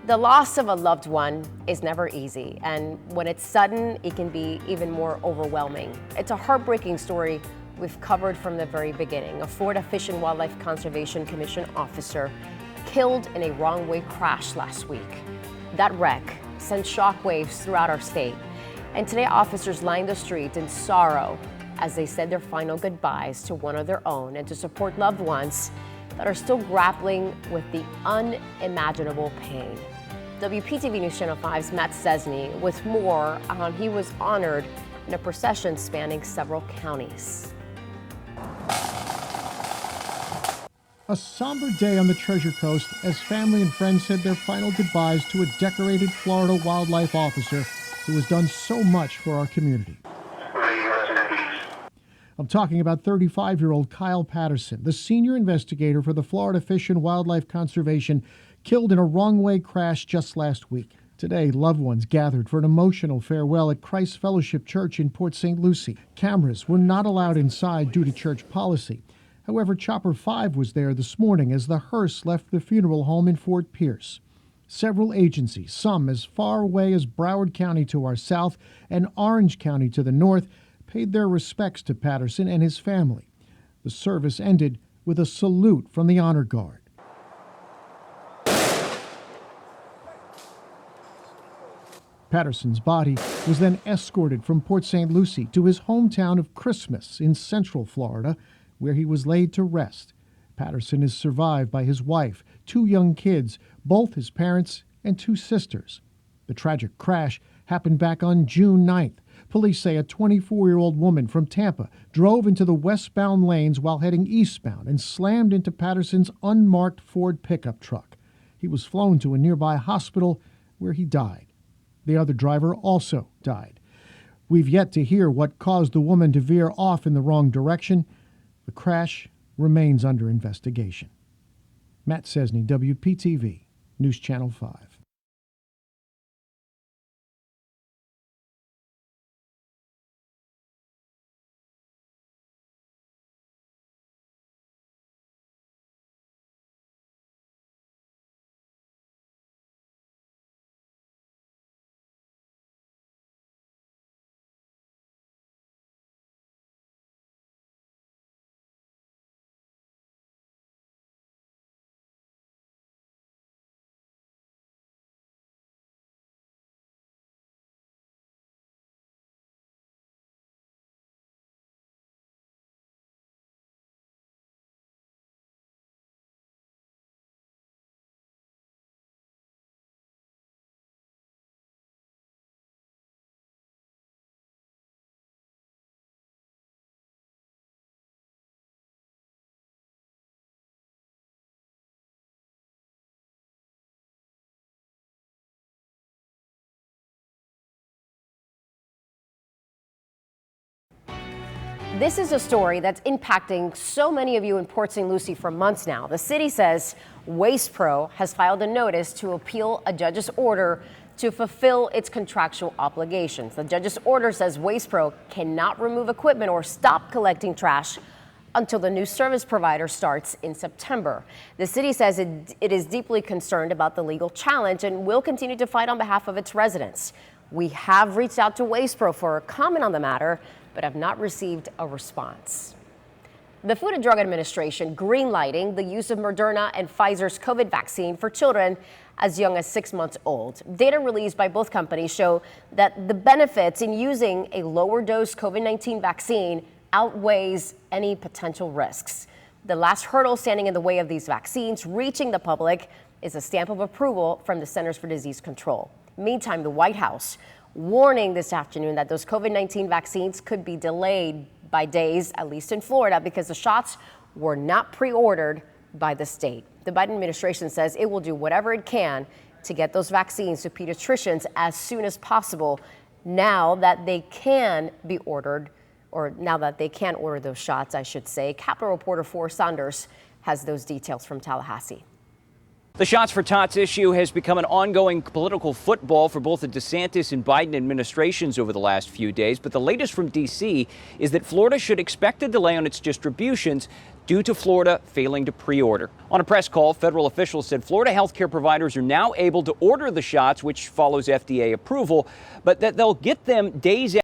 The loss of a loved one is never easy, and when it's sudden, it can be even more overwhelming. It's a heartbreaking story we've covered from the very beginning. A Florida Fish and Wildlife Conservation Commission officer killed in a wrong-way crash last week. That wreck sent shockwaves throughout our state, and today officers lined the streets in sorrow as they said their final goodbyes to one of their own and to support loved ones that are still grappling with the unimaginable pain. WPTV News Channel 5's Matt Szczesny with more on how he was honored in a procession spanning several counties. A somber day on the Treasure Coast as family and friends said their final goodbyes to a decorated Florida wildlife officer who has done so much for our community. I'm talking about 35-year-old Kyle Patterson, the senior investigator for the Florida Fish and Wildlife Conservation, killed in a wrong-way crash just last week. Today, loved ones gathered for an emotional farewell at Christ Fellowship Church in Port St. Lucie. Cameras were not allowed inside due to church policy. However, Chopper 5 was there this morning as the hearse left the funeral home in Fort Pierce. Several agencies, some as far away as Broward County to our south and Orange County to the north, paid their respects to Patterson and his family. The service ended with a salute from the Honor Guard. Patterson's body was then escorted from Port St. Lucie to his hometown of Christmas in Central Florida, where he was laid to rest. Patterson is survived by his wife, 2 young kids, both his parents, and 2 sisters. The tragic crash happened back on June 9th. Police say a 24-year-old woman from Tampa drove into the westbound lanes while heading eastbound and slammed into Patterson's unmarked Ford pickup truck. He was flown to a nearby hospital where he died. The other driver also died. We've yet to hear what caused the woman to veer off in the wrong direction. The crash remains under investigation. Matt Szczesny, WPTV, News Channel 5. This is a story that's impacting so many of you in Port St. Lucie for months now. The city says Waste Pro has filed a notice to appeal a judge's order to fulfill its contractual obligations. The judge's order says Waste Pro cannot remove equipment or stop collecting trash until the new service provider starts in September. The city says it is deeply concerned about the legal challenge and will continue to fight on behalf of its residents. We have reached out to Waste Pro for a comment on the matter, but have not received a response. The Food and Drug Administration greenlighting the use of Moderna and Pfizer's COVID vaccine for children as young as 6 months old. Data released by both companies show that the benefits in using a lower dose COVID-19 vaccine outweighs any potential risks. The last hurdle standing in the way of these vaccines reaching the public is a stamp of approval from the Centers for Disease Control. Meantime, the White House warning this afternoon that those COVID-19 vaccines could be delayed by days, at least in Florida, because the shots were not pre-ordered by the state. The Biden administration says it will do whatever it can to get those vaccines to pediatricians as soon as possible now that they can be ordered, or now that they can order those shots, I should say. Capitol reporter Forrest Saunders has those details from Tallahassee. The shots for tots issue has become an ongoing political football for both the DeSantis and Biden administrations over the last few days. But the latest from D.C. is that Florida should expect a delay on its distributions due to Florida failing to pre-order. On a press call, federal officials said Florida healthcare providers are now able to order the shots, which follows FDA approval, but that they'll get them days after